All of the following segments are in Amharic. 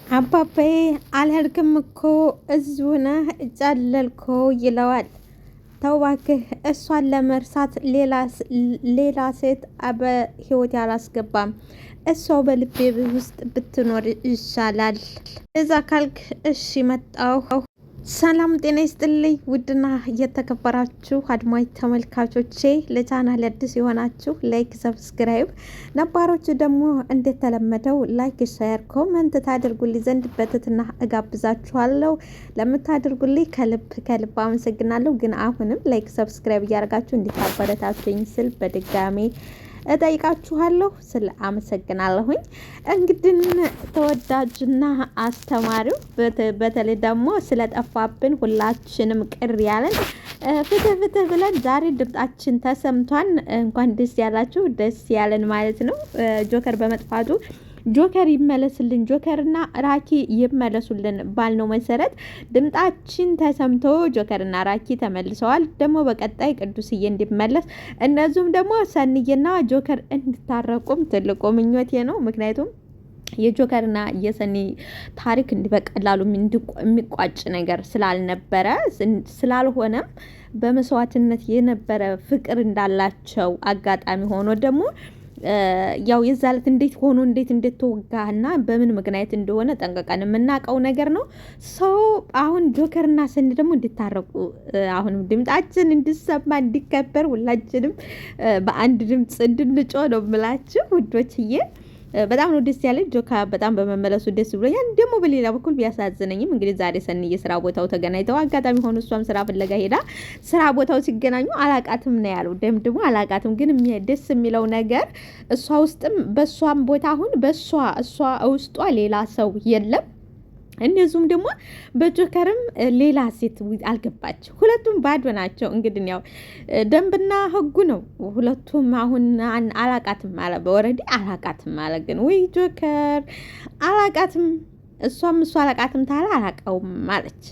አባቤ አልሄድክም እኮ እዚሁ ነህ ጨለልኮ ይለዋል። ተው እባክህ እሷን ለመርሳት ሌላ ሴት በህይወት አላስገባም። እሷው በልቤ ውስጥ ብትኖር ይሻላል። እዛ ካልክ እሺ መጣሁ። ሰላም ጤና ይስጥልኝ። ውድና እየተከበራችሁ አድማጭ ተመልካቾቼ ለቻናል አዲስ የሆናችሁ ላይክ፣ ሰብስክራይብ፣ ነባሮች ደግሞ እንደተለመደው ላይክ፣ ሼር፣ ኮመንት ታደርጉልኝ ዘንድ በትህትና እጋብዛችኋለሁ። ለምታደርጉልኝ ከልብ አመሰግናለሁ። ግን አሁንም ላይክ፣ ሰብስክራይብ እያደረጋችሁ እንድታበረታቱኝ ስል በድጋሜ እጠይቃችኋለሁ። ስለ አመሰግናለሁኝ። እንግዲህ ተወዳጅና አስተማሪው በተለይ ደግሞ ስለጠፋብን ሁላችንም ቅር ያለን ፍትህ ብለን ዛሬ ድምጣችን ተሰምቷን እንኳን ደስ ያላችሁ፣ ደስ ያለን ማለት ነው። ጆከር በመጥፋቱ ጆከር ይመለስልን፣ ጆከርና ራኪ ይመለሱልን ባልነው መሰረት ድምጣችን ተሰምቶ ጆከርና ራኪ ተመልሰዋል። ደግሞ በቀጣይ ቅዱስዬ እንዲመለስ እነዚሁም ደግሞ ሰንዬና ጆከር እንድታረቁም ትልቁ ምኞቴ ነው። ምክንያቱም የጆከርና የሰኒ ታሪክ እንዲህ በቀላሉ የሚቋጭ ነገር ስላልሆነም በመስዋዕትነት የነበረ ፍቅር እንዳላቸው አጋጣሚ ሆኖ ደግሞ ያው የዛለት እንዴት እንደተወጋና በምን ምክንያት እንደሆነ ጠንቀቀን የምናውቀው ነገር ነው። ሰው አሁን ጆከርና ሰኒ ደግሞ እንዲታረቁ አሁንም ድምጣችን እንዲሰማ እንዲከበር ሁላችንም በአንድ ድምጽ እንድንጮህ ነው የምላችሁ ውዶችዬ። በጣም ነው ደስ ያለኝ። ጆካ በጣም በመመለሱ ደስ ብሎኛል። ደግሞ በሌላ በኩል ቢያሳዝነኝም እንግዲህ ዛሬ ሰኒ የስራ ቦታው ተገናኝተው አጋጣሚ ሆኖ እሷም ስራ ፍለጋ ሄዳ ስራ ቦታው ሲገናኙ አላቃትም ነው ያለው። ደግሞ አላቃትም። ግን ደስ የሚለው ነገር እሷ ውስጥም በእሷም ቦታ አሁን እሷ ውስጧ ሌላ ሰው የለም። እነዚሁም ደግሞ በጆከርም ሌላ ሴት አልገባች። ሁለቱም ባዶ ናቸው። እንግዲህ ያው ደንብና ህጉ ነው። ሁለቱም አሁን አላቃትም አለ፣ በወረዲ አላቃትም አለ። ግን ወይ ጆከር አላቃትም፣ እሷ አላቃትም ታላ አላቀውም አለች።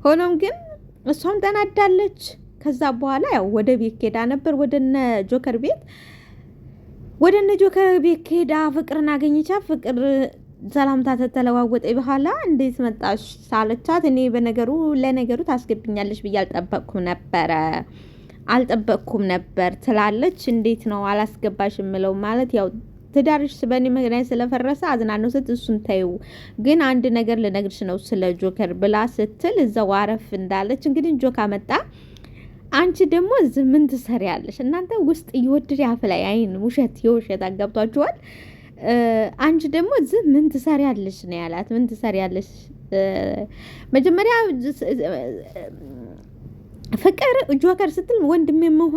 ሆኖም ግን እሷም ተናዳለች። ከዛ በኋላ ያው ወደ ቤት ሄዳ ነበር፣ ወደነ ጆከር ቤት ሄዳ ፍቅርን አገኘቻት። ፍቅር ሰላምታ ተተለዋወጠ። በኋላ እንዴት መጣሽ ሳለቻት እኔ ለነገሩ ታስገብኛለች ብዬ አልጠበቅኩም ነበር ትላለች። እንዴት ነው አላስገባሽ የምለው ማለት ያው ትዳርሽ በእኔ ምክንያት ስለፈረሰ አዝናለሁ ስትል እሱን ተይው፣ ግን አንድ ነገር ልነግርሽ ነው ስለ ጆከር ብላ ስትል እዛው አረፍ እንዳለች እንግዲህ ጆካ መጣ። አንቺ ደግሞ እዚህ ምን ትሰሪያለሽ? እናንተ ውስጥ እየወደደ ያፍ ላይ አይን የውሸት አጋብቷችኋል። አንቺ ደግሞ እዚህ ምን ትሰሪያለሽ ነው ያላት። ምን ትሰሪያለሽ? መጀመሪያ ፍቅር ጆከር ስትል ወንድሜ ምን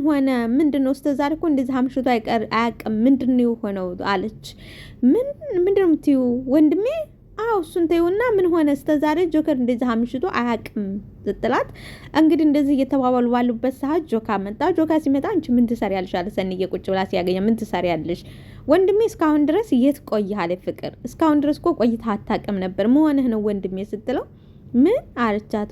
ሆነ? ምንድነው? እስከዛሬ እኮ እንደዚህ አምሽቶ አያውቅም። ምንድነው የሆነው አለች። ምንድነው የምትይው? ወንድሜ አዎ እሱን ተይውና ምን ሆነ? እስከዛሬ ጆከር እንደዚህ አምሽቶ አያውቅም ስትላት እንግዲህ እንደዚህ እየተባባሉ ባሉበት ሰዓት ጆካ መጣ። ጆካ ሲመጣ አንቺ ምን ትሰሪያለሽ አለ። ሰኒዬ ቁጭ ብላ ሲያገኘ ምን ትሰሪያለሽ? ወንድሜ እስካሁን ድረስ የት ቆይህ አለ ፍቅር። እስካሁን ድረስ እኮ ቆይተህ አታውቅም ነበር። መሆንህ ነው ወንድሜ ስትለው ምን አለቻት።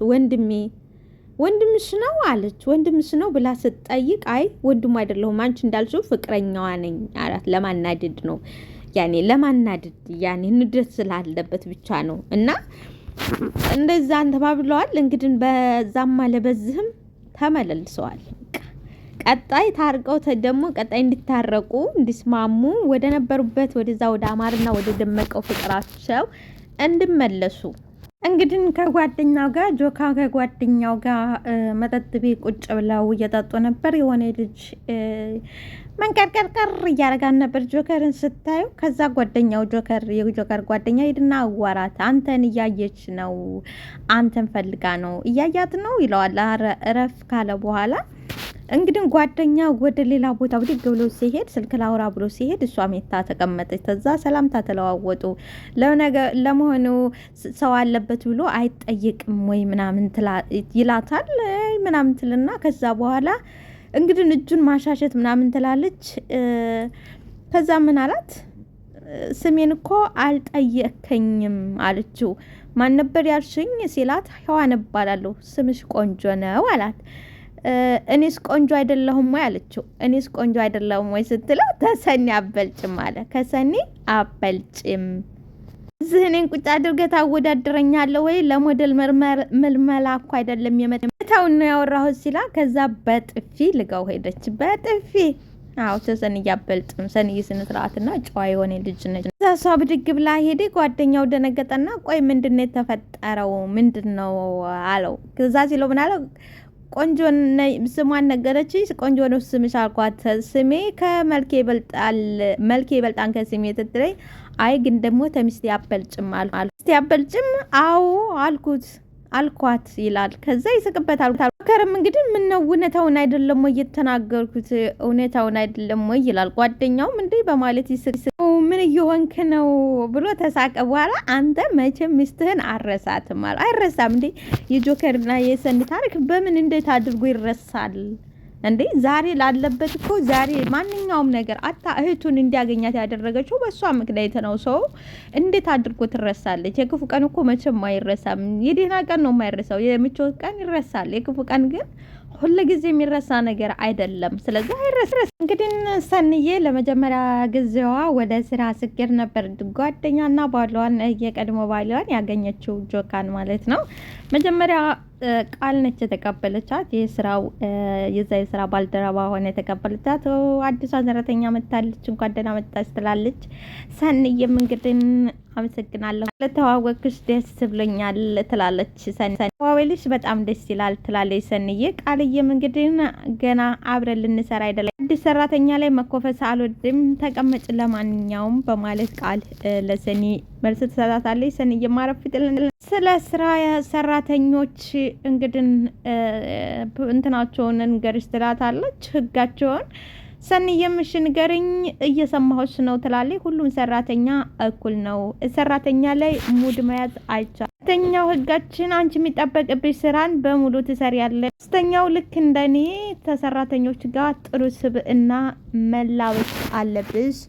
ወንድምሽ ነው አለች። ወንድምሽ ነው ብላ ስትጠይቅ አይ ወንድሙ አይደለሁም አንቺ እንዳልሽው ፍቅረኛዋ ነኝ አላት። ለማናደድ ነው ንድረት ስላለበት ብቻ ነው። እና እንደዛ ተባብለዋል። እንግዲህ በዛም አለ በዚህም ተመልሰዋል። ቀጣይ ታርቀው ደግሞ ቀጣይ እንዲታረቁ እንዲስማሙ ወደ ነበሩበት ወደዛ ወደ አማርና ወደ ደመቀው ፍቅራቸው እንዲመለሱ እንግዲህ ከጓደኛው ጋር ጆካ ከጓደኛው ጋር መጠጥ ቤት ቁጭ ብለው እየጠጡ ነበር። የሆነ ልጅ መንቀርቀርቀር እያደረጋን ነበር ጆከርን ስታዩ። ከዛ ጓደኛው የጆከር ጓደኛ ሄድና አዋራት፣ አንተን እያየች ነው፣ አንተን ፈልጋ ነው፣ እያያት ነው ይለዋል። እረፍ ካለ በኋላ እንግዲህ ጓደኛ ወደ ሌላ ቦታ ብድግ ብሎ ሲሄድ ስልክ ላውራ ብሎ ሲሄድ እሷ ሜታ ተቀመጠች። ከዛ ሰላምታ ተለዋወጡ። ለመሆኑ ሰው አለበት ብሎ አይጠየቅም ወይ ምናምን ይላታል ምናምን ትልና ከዛ በኋላ እንግዲህ እጁን ማሻሸት ምናምን ትላለች። ከዛ ምን አላት? ስሜን እኮ አልጠየከኝም አለችው። ማን ነበር ያልሽኝ ሲላት ሔዋን እባላለሁ። ስምሽ ቆንጆ ነው አላት። እኔስ ቆንጆ አይደለሁም ወይ አለችው። እኔስ ቆንጆ አይደለሁም ወይ ስትለው ከሰኒ አበልጭም አለ። ከሰኒ አበልጭም እዚህ እኔን ቁጭ አድርገህ ታወዳድረኛለህ ወይ? ለሞዴል ምልመላ እኮ አይደለም የመታውን ነው ያወራሁት ሲላ ከዛ በጥፊ ልጋው ሄደች። በጥፊ አዎ ሰንዬ አበልጥም። ሰንዬ ስነ ስርዓትና ጨዋ የሆነ ልጅ ነች። እሷ ብድግ ብላ ሄደ። ጓደኛው ደነገጠና ቆይ ምንድነው የተፈጠረው? ምንድነው አለው። ከዛ ሲለው ምን አለው? ቆንጆ ስሟን ነገረች። ቆንጆ ነው ስምሽ አልኳት። ስሜ ከመልኬ ይበልጣል፣ መልኬ ይበልጣን ከስሜ ትትለኝ። አይ ግን ደግሞ ተሚስቴ አበልጭም አሉ። ሚስቴ አበልጭም? አዎ አልኳት ይላል። ከዛ ይስቅበታል። ከረም እንግዲህ ምን ነው እውነታውን አይደለም ወይ የተናገርኩት? እውነታውን አይደለም ወይ ይላል። ጓደኛውም እንዴ በማለት ምን እየሆንክ ነው ብሎ ተሳቀ። በኋላ አንተ መቼም ሚስትህን አረሳትም አለ። አይረሳም እንዴ የጆከርና የሰኒ ታሪክ በምን እንዴት አድርጎ ይረሳል እንዴ? ዛሬ ላለበት እኮ ዛሬ ማንኛውም ነገር አታ እህቱን እንዲያገኛት ያደረገችው በሷ ምክንያት ነው። ሰው እንዴት አድርጎ ትረሳለች? የክፉ ቀን እኮ መቼም አይረሳም። የደህና ቀን ነው የማይረሳው፣ የምቾት ቀን ይረሳል። የክፉ ቀን ግን ሁሉ ጊዜ የሚረሳ ነገር አይደለም። ስለዚህ አይረሳም። እንግዲህ ሰንዬ ለመጀመሪያ ጊዜዋ ወደ ስራ ስትሄድ ነበር ጓደኛና ባሏን የቀድሞ ባሏን ያገኘችው ጆካን ማለት ነው። መጀመሪያ ቃል ነች የተቀበለቻት። የዛ የስራ ባልደረባ ሆነ የተቀበለቻት። አዲሷ ሰራተኛ መጣለች፣ እንኳን ደህና መጣች ትላለች። ሰንዬም እንግዲህ አመሰግናለሁ ለተዋወቅሽ ደስ ብሎኛል ትላለች። ተዋወልሽ በጣም ደስ ይላል ትላለች ሰንዬ። ቃልዬም እንግዲህ ገና አብረን ልንሰራ አይደለም፣ አዲስ ሰራተኛ ላይ መኮፈስ አልወድም፣ ተቀመጭ ለማንኛውም በማለት ቃል ለሰኒ መልስ ትሰጣታለች። ሰንዬ ማረፍትልን ስለ ስራ ሰራተኞች እንግዲህ እንትናቸውን እንገርሽ ትላታለች፣ ህጋቸውን። ሰንዬም እሺ ንገሪኝ እየሰማሁሽ ነው ትላለች። ሁሉም ሰራተኛ እኩል ነው፣ ሰራተኛ ላይ ሙድ መያዝ አይቻልም። ሁለተኛው ህጋችን አንቺ የሚጠበቅብሽ ስራን በሙሉ ትሰሪያለሽ። ሶስተኛው ልክ እንደኔ ከሰራተኞች ጋር ጥሩ ስብዕና መላበስ አለብሽ።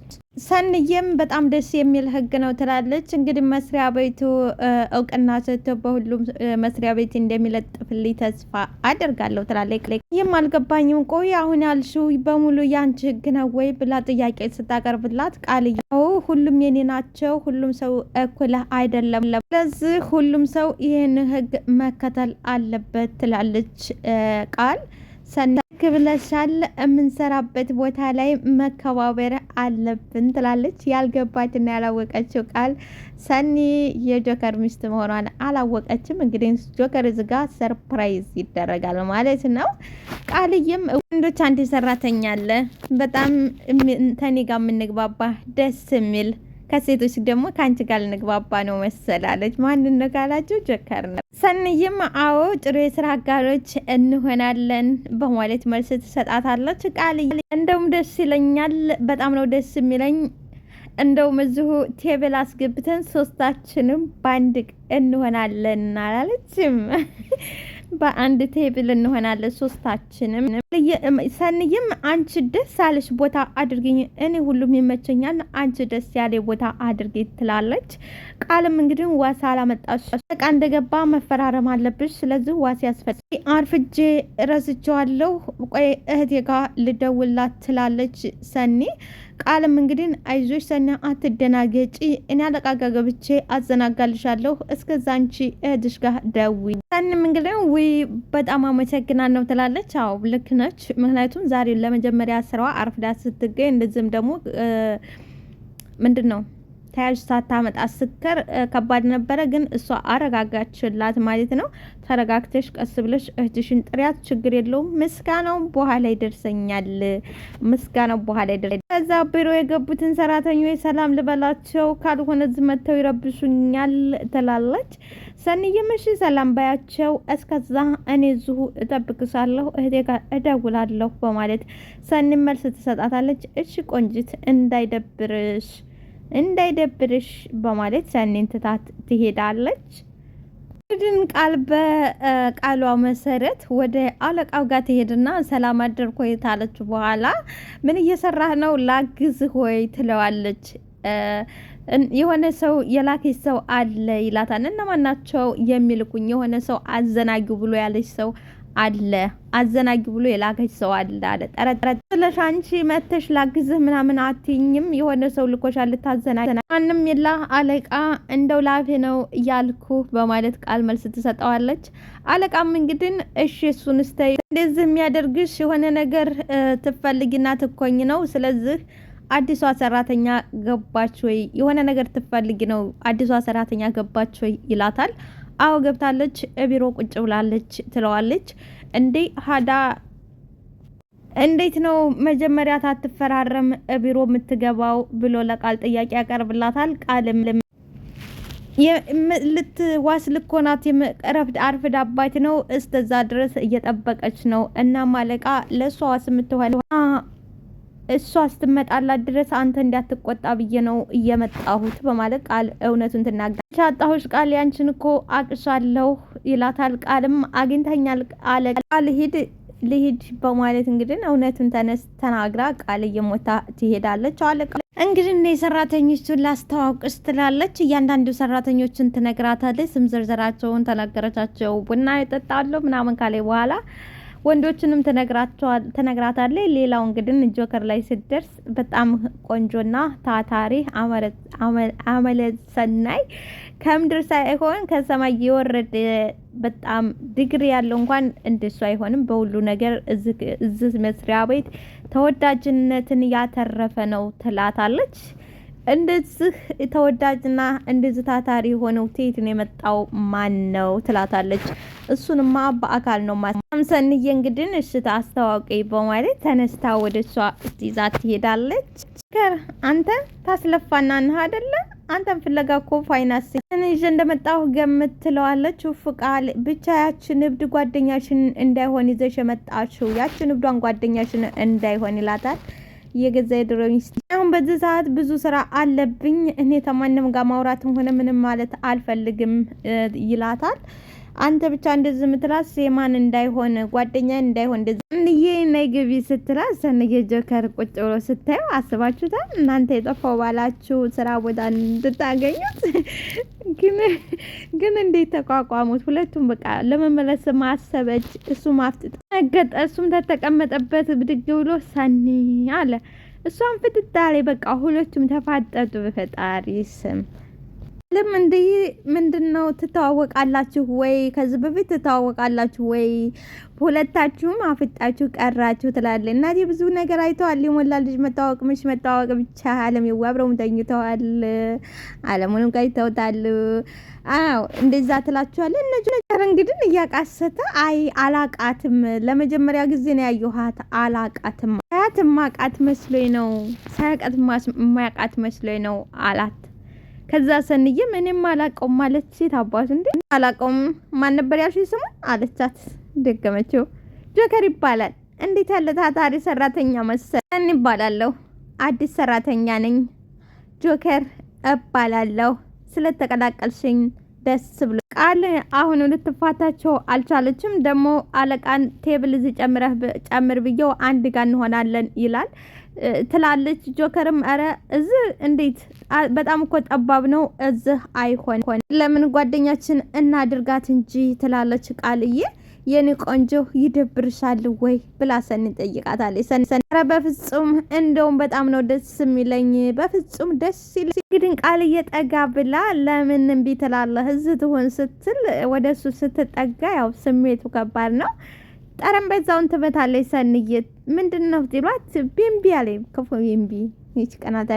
ሰንዬም በጣም ደስ የሚል ህግ ነው ትላለች። እንግዲህ መስሪያ ቤቱ እውቅና ሰጥቶ በሁሉም መስሪያ ቤት እንደሚለጥፍልኝ ተስፋ አደርጋለሁ ትላለች። ይህም አልገባኝም፣ ቆይ አሁን ያልሽው በሙሉ ያንቺ ህግ ነው ወይ ብላ ጥያቄ ስታቀርብላት ቃልዬው ሁሉም የኔ ናቸው፣ ሁሉም ሰው እኩል አይደለም፣ ስለዚህ ሁሉም ሰው ይህን ህግ መከተል አለበት ትላለች ቃል። ሰኒ ክብለሻል፣ የምንሰራበት ቦታ ላይ መከባበር አለብን ትላለች። ያልገባችና ያላወቀችው ቃል ሰኒ የጆከር ሚስት መሆኗን አላወቀችም። እንግዲህ ጆከር እዚጋ ሰርፕራይዝ ይደረጋል ማለት ነው። ቃልዬም ወንዶች አንድ ሰራተኛ አለ በጣም ተኔ ጋር የምንግባባ ደስ የሚል፣ ከሴቶች ደግሞ ከአንቺ ጋር ልንግባባ ነው መሰላለች። ማንን ነው ካላችሁ ጆከር ነው። ሰንዬም አዎ ጥሩ የስራ አጋሮች እንሆናለን በማለት መልስ ትሰጣታለች። ቃልዬ እንደውም ደስ ይለኛል፣ በጣም ነው ደስ የሚለኝ፣ እንደውም እዚሁ ቴብል አስገብተን ሶስታችንም በአንድ እንሆናለን አላለችም? በአንድ ቴብል እንሆናለን ሶስታችንም። ሰንዬም አንቺ ደስ ያለሽ ቦታ አድርግኝ፣ እኔ ሁሉም ይመቸኛል፣ አንቺ ደስ ያለ ቦታ አድርጊ ትላለች። ቃልም እንግዲህ ዋስ አላመጣሽ፣ እቃ እንደገባ መፈራረም አለብሽ፣ ስለዚህ ዋስ ያስፈልግ፣ አርፍጄ ረስቼዋለሁ፣ ቆይ እህቴ ጋር ልደውላት ትላለች ሰኒ። ቃልም እንግዲህ አይዞሽ ሰኒ አትደናገጪ፣ እኔ አለቃ ጋር ገብቼ አዘናጋልሻለሁ፣ እስከዛ አንቺ እህትሽ ጋር ደውይ። ሰኒም እንግዲህ ውይ በጣም አመሰግናለሁ ትላለች። አዎ ልክ ነች፣ ምክንያቱም ዛሬ ለመጀመሪያ ስራዋ አርፍዳ ስትገኝ እንደዚህም ደግሞ ምንድን ነው ተያዥ ሳታመጣ ስከር ከባድ ነበረ፣ ግን እሷ አረጋጋችላት ማለት ነው። ተረጋግተሽ ቀስ ብለሽ እህትሽን ጥሪያት፣ ችግር የለውም፣ ምስጋናው በኋላ ይደርሰኛል፣ ምስጋናው በኋላ ይደርሰኛል። ከዛ ቢሮ የገቡትን ሰራተኞች ሰላም ልበላቸው፣ ካልሆነ ዝመተው ይረብሹኛል ትላለች። ሰኒዬም እሺ ሰላም ባያቸው፣ እስከዛ እኔ እዚሁ እጠብቅሻለሁ፣ እህቴ ጋር እደውላለሁ በማለት ሰኒ መልስ ትሰጣታለች። እሺ ቆንጅት እንዳይደብርሽ በማለት ሰኒን ትታት ትሄዳለች። ድን ቃል በቃሏ መሰረት ወደ አለቃው ጋር ትሄድና ሰላም አደርክ ወይ ታለች። በኋላ ምን እየሰራህ ነው ላግዝህ ወይ ትለዋለች። የሆነ ሰው የላከች ሰው አለ ይላታል። እነማን ናቸው የሚልኩኝ? የሆነ ሰው አዘናጊው ብሎ ያለች ሰው አለ አዘናጊ ብሎ የላከች ሰው አለ ጠረጠረ ስለሽ አንቺ መተሽ ላግዝህ ምናምን አትይኝም? የሆነ ሰው ልኮሻል ልታዘናጊ ማንም የላ አለቃ እንደው ላፌ ነው እያልኩ በማለት ቃል መልስ ትሰጠዋለች። አለቃም እንግዲህ እሺ እሱን ስተይ እንደዚህ የሚያደርግሽ የሆነ ነገር ትፈልጊና ትኮኝ ነው። ስለዚህ አዲሷ ሰራተኛ ገባች ወይ የሆነ ነገር ትፈልጊ ነው አዲሷ ሰራተኛ ገባች ወይ ይላታል። አዎ ገብታለች ቢሮ ቁጭ ብላለች ትለዋለች። እንዴ ሀዳ እንዴት ነው መጀመሪያ ታትፈራረም ቢሮ የምትገባው ብሎ ለቃል ጥያቄ ያቀርብላታል። ቃልም ልትዋስ ልኮናት የምቀረፍድ አርፍድ አባት ነው እስተዛ ድረስ እየጠበቀች ነው። እና ማለቃ ለሷ ዋስ የምትሆን እሷ ስትመጣላት ድረስ አንተ እንዳትቆጣ ብዬ ነው እየመጣሁት በማለት ቃል እውነቱን ትናገራለች። ቻጣሁሽ ቃል ያንቺን እኮ አቅሻለሁ ይላታል። ቃልም አግኝተኛል አለ ቃል ልሂድ በማለት እንግዲህ እውነቱን ተናግራ ቃል እየሞታ ትሄዳለች። አለቃ እንግዲህ እኔ ሰራተኞቹን ላስተዋውቅሽ ትላለች። እያንዳንዱ ሰራተኞችን ትነግራታለች። ስም ዝርዝራቸውን ተነገረቻቸው። ቡና ይጠጣሉ ምናምን ካለ በኋላ ወንዶችንም ተነግራታለች። ሌላው እንግዲህ ጆከር ላይ ሲደርስ በጣም ቆንጆና ታታሪ አመለ ሰናይ ከምድር ሳይሆን ከሰማይ የወረደ በጣም ዲግሪ ያለው እንኳን እንደሱ አይሆንም በሁሉ ነገር እዚህ መስሪያ ቤት ተወዳጅነትን ያተረፈ ነው ትላታለች። እንደዚህ ተወዳጅና እንደዚህ ታታሪ ሆነው ቴት ነው የመጣው ማን ነው ትላታለች። እሱንማ በአካል ነው ሰንዬ እንግዲህ እሽታ አስተዋውቂ በማለት ተነስታ ወደሷ ይዛ ትሄዳለች። አንተ ታስለፋና ነህ አይደለ? አንተን ፍለጋ እኮ ፋይናንስ እንጂ እንደመጣሁ ገምት ትለዋለች። ቃል ብቻ ያችን እብድ ጓደኛሽን እንዳይሆን ይዘሽ የመጣችው ያችን እብዷን ጓደኛሽን እንዳይሆን ይላታል። የገዛ የድሮ ሚስት አሁን በዚህ ሰዓት ብዙ ስራ አለብኝ እኔ ተማንም ጋር ማውራትም ሆነ ምንም ማለት አልፈልግም ይላታል። አንተ ብቻ እንደዚህ ምትላስ የማን እንዳይሆን ጓደኛ እንዳይሆን እንደዚህ እንዬ ነይ ግቢ ስትላት ሰንዬ ጆከር ቁጭ ብሎ ስታዩ አስባችሁታል? እናንተ የጠፋው ባላችሁ ስራ ቦታ እንድታገኙት ግን እንዴት ተቋቋሙት? ሁለቱም በቃ ለመመለስ ማሰበች። እሱ ማፍጥጥ ነገጠ። እሱም ተተቀመጠበት ብድግ ብሎ ሰኒ አለ። እሷም ፍትታሌ በቃ ሁለቱም ተፋጠጡ። በፈጣሪ ስም እንዴ ምንድነው? ትተዋወቃላችሁ ወይ? ከዚህ በፊት ትተዋወቃላችሁ ወይ? ሁለታችሁም አፍጣችሁ ቀራችሁ ትላለች እናቴ። ብዙ ነገር አይተዋል። የሞላ ልጅ መታወቅ ብቻ አለም ይዋብረው ተኝተዋል። አለሙንም ቀይተውታል። አዎ እንደዛ ትላችኋል። ነገር እንግዲህ እያቃሰተ አይ አላቃትም፣ ለመጀመሪያ ጊዜ ነው ያየኋት፣ አላቃትም፣ አያትም ማቃት መስሎኝ ነው፣ ሳያቃት ማያቃት መስሎኝ ነው አላት። ከዛ ሰንዬ ምንም አላቀውም ማለት ሴት አባቱ እንዴ አላቀውም ማን ነበር ያልሽኝ ስሙ አለቻት። ደገመችው። ጆከር ይባላል። እንዴት ያለ ታታሪ ሰራተኛ መሰል ይባላለሁ። አዲስ ሰራተኛ ነኝ። ጆከር እባላለሁ። ስለተቀላቀልሽኝ ደስ ብሎ ቃል አሁን ልትፋታቸው አልቻለችም። ደግሞ አለቃን ቴብል እዚህ ጨምር ብየው አንድ ጋር እንሆናለን ይላል ትላለች። ጆከርም አረ እዚህ እንዴት በጣም እኮ ጠባብ ነው፣ እዚህ አይሆን ለምን ጓደኛችን እናድርጋት እንጂ ትላለች። ቃልዬ የኔ ቆንጆ ይደብርሻል ወይ ብላ ሰኒ ጠይቃታለች። ሰኒ አረ በፍጹም እንደውም በጣም ነው ደስ የሚለኝ፣ በፍጹም ደስ ይል። እንግዲህ ቃልዬ ጠጋ ብላ ለምን እምቢ ትላለህ እዚህ ትሆን ስትል ወደሱ ስትጠጋ ያው ስሜቱ ከባድ ነው። ጠረጴዛውን ትበታለች። ሰንዬ ምንድነው ትሏት ቢምቢ አለ። ክፉ ቢምቢ ይች ቀናታ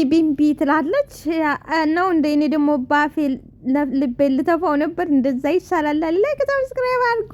ቢምቢ ትላለች። ነው እንደ እኔ ደግሞ ባፌ ልቤ ልተፋው ነበር። እንደዛ ይሻላል። ላይክ ሰብስክራይብ አድርጉ።